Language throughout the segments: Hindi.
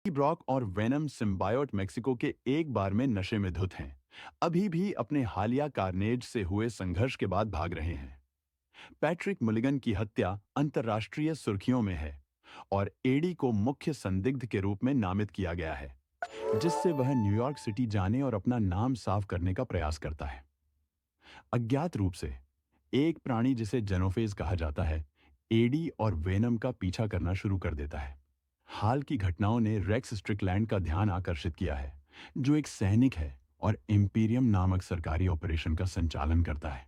ब्रॉक और वेनम सिम्बायोट मेक्सिको के एक बार में नशे में धुत हैं। अभी भी अपने हालिया कारनेज से हुए संघर्ष के बाद भाग रहे हैं। पैट्रिक मुलिगन की हत्या अंतर्राष्ट्रीय सुर्खियों में है और एडी को मुख्य संदिग्ध के रूप में नामित किया गया है, जिससे वह न्यूयॉर्क सिटी जाने और अपना नाम साफ करने का प्रयास करता है। अज्ञात रूप से एक प्राणी जिसे जेनोफेज कहा जाता है, एडी और वेनम का पीछा करना शुरू कर देता है। हाल की घटनाओं ने रेक्स स्ट्रिकलैंड का ध्यान आकर्षित किया है, जो एक सैनिक है और इम्पीरियम नामक सरकारी ऑपरेशन का संचालन करता है,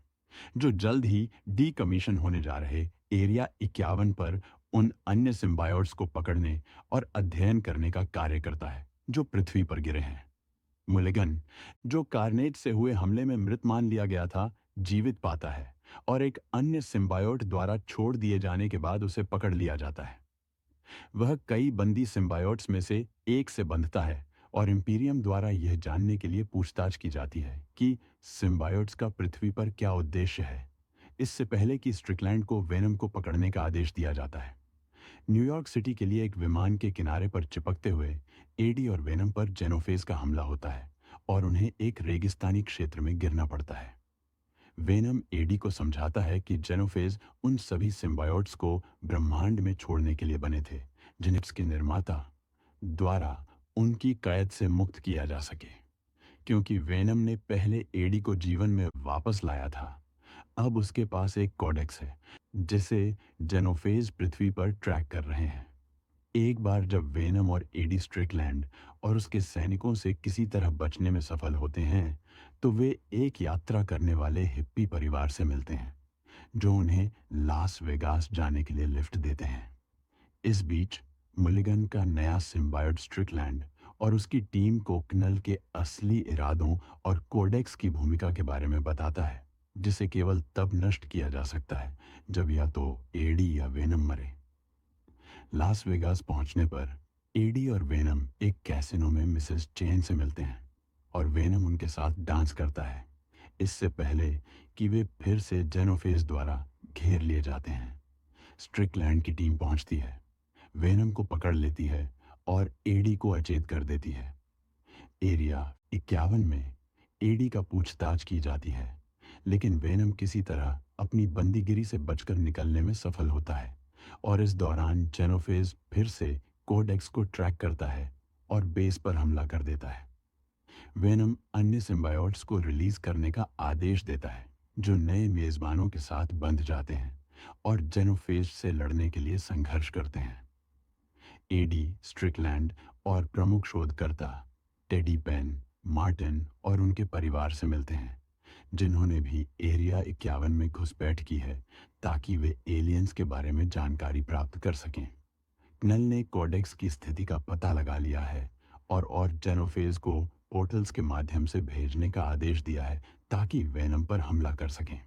जो जल्द ही डीकमीशन होने जा रहे एरिया 51 पर उन अन्य सिम्बायोट्स को पकड़ने और अध्ययन करने का कार्य करता है जो पृथ्वी पर गिरे हैं। मुलिगन, जो कार्नेज से हुए हमले में मृत मान लिया गया था, जीवित पाता है और एक अन्य सिम्बायोट द्वारा छोड़ दिए जाने के बाद उसे पकड़ लिया जाता है। वह कई बंदी सिम्बायोट्स में से एक से बंधता है और इम्पीरियम द्वारा यह जानने के लिए पूछताछ की जाती है कि सिम्बायोट्स का पृथ्वी पर क्या उद्देश्य है, इससे पहले कि स्ट्रिकलैंड को वेनम को पकड़ने का आदेश दिया जाता है। न्यूयॉर्क सिटी के लिए एक विमान के किनारे पर चिपकते हुए एडी और वेनम पर जेनोफेज का हमला होता है और उन्हें एक रेगिस्तानी क्षेत्र में गिरना पड़ता है। वेनम एडी को समझाता है कि जेनोफेज उन सभी सिम्बायोट्स को ब्रह्मांड में छोड़ने के लिए बने थे, जिन्हें उसके निर्माता द्वारा उनकी कैद से मुक्त किया जा सके। क्योंकि वेनम ने पहले एडी को जीवन में वापस लाया था, अब उसके पास एक कोडेक्स है जिसे जेनोफेज पृथ्वी पर ट्रैक कर रहे हैं। एक बार जब वेनम और एडी स्ट्रिकलैंड और उसके सैनिकों से किसी तरह बचने में सफल होते हैं, तो वे एक यात्रा करने वाले हिप्पी परिवार से मिलते हैं, जो उन्हें लास वेगास जाने के लिए लिफ्ट देते हैं। इस बीच मुलिगन का नया सिम्बायोट स्ट्रिकलैंड और उसकी टीम को क्नल के असली इरादों और कोडेक्स की भूमिका के बारे में बताता है, जिसे केवल तब नष्ट किया जा सकता है जब या तो एडी या वेनम मरे। लास वेगास पहुंचने पर एडी और वेनम एक कैसिनो में मिसेस चेन से मिलते हैं और वेनम उनके साथ डांस करता है, इससे पहले कि वे फिर से जेनोफेज द्वारा घेर लिए जाते हैं। स्ट्रिकलैंड की टीम पहुंचती है, वेनम को पकड़ लेती है और एडी को अचेत कर देती है। एरिया 51 में एडी का पूछताछ की जाती है, लेकिन वेनम किसी तरह अपनी बंदीगिरी से बचकर निकलने में सफल होता है और इस दौरान जेनोफेज फिर से कोडेक्स को ट्रैक करता है और बेस पर हमला कर देता है। वेनम अन्य सिम्बायोट्स को रिलीज करने का आदेश देता है, जो नए मेजबानों के साथ बंध जाते हैं और जेनोफेज से लड़ने के लिए संघर्ष करते हैं। एडी, स्ट्रिकलैंड और प्रमुख शोधकर्ता टेडी पेन, मार्टिन और उनके परिवार से मिलते हैं, जिन्होंने भी एरिया 51 में घुसपैठ की है ताकि वे एलियंस के बारे में जानकारी प्राप्त कर सकें। क्नल ने कोडेक्स की स्थिति का पता लगा लिया है और जेनोफेज को पोर्टल्स के माध्यम से भेजने का आदेश दिया है ताकि वेनम पर हमला कर सकें।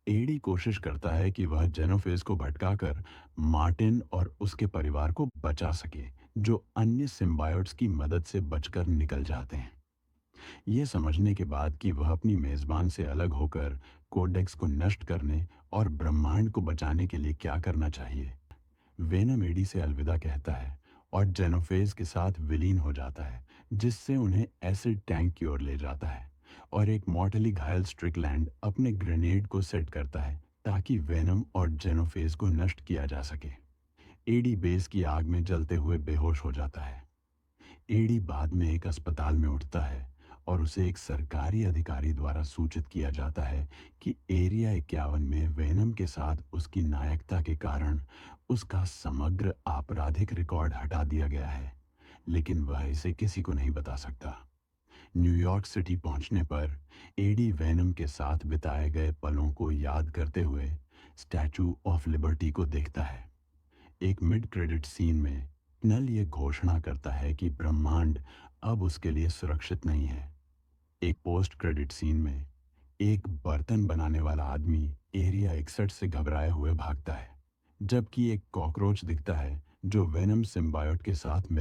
एडी कोशिश करता है कि वह जेनोफेज को भटकाकर मार्टिन और उसके परिवार को बचा सके, जो अन्य सिम्बायोट्स की मदद से बचकर निकल जाते हैं। ये समझने के बाद कि वह अपनी मेजबान से अलग होकर कोडेक्स को नष्ट करने और ब्रह्मांड को बचाने के लिए क्या करना चाहिए, वेनम एडी से अलविदा कहता है और जेनोफेज के साथ विलीन हो जाता है, जिससे उन्हें एसिड टैंक की ओर ले जाता है और एक मॉर्टली घायल स्ट्रिकलैंड अपने ग्रेनेड को सेट करता है ताकि वेनम और जेनोफेज को नष्ट किया जा सके। एडी बेस की आग में जलते हुए बेहोश हो जाता है। एडी बाद में एक अस्पताल में उठता है और उसे एक सरकारी अधिकारी द्वारा सूचित किया जाता है कि एरिया 51 में वेनम के साथ उसकी नायकता के कारण उसका समग्र आपराधिक रिकॉर्ड हटा दिया गया है, लेकिन वह इसे किसी को नहीं बता सकता। न्यूयॉर्क सिटी पहुंचने पर एडी वेनम के साथ बिताए गए पलों को याद करते हुए स्टैचू ऑफ लिबर्टी को देखता है। एक मिड क्रेडिट सीन में नल ये घोषणा करता है कि ब्रह्मांड अब उसके लिए सुरक्षित नहीं है। एक पोस्ट क्रेडिट सीन में एक बर्तन बनाने वाला आदमी एरिया 61 से घबराए हुए भागता है, जबकि एक कॉकरोच दिखता है जो वेनम सिम्बायोट के साथ मिल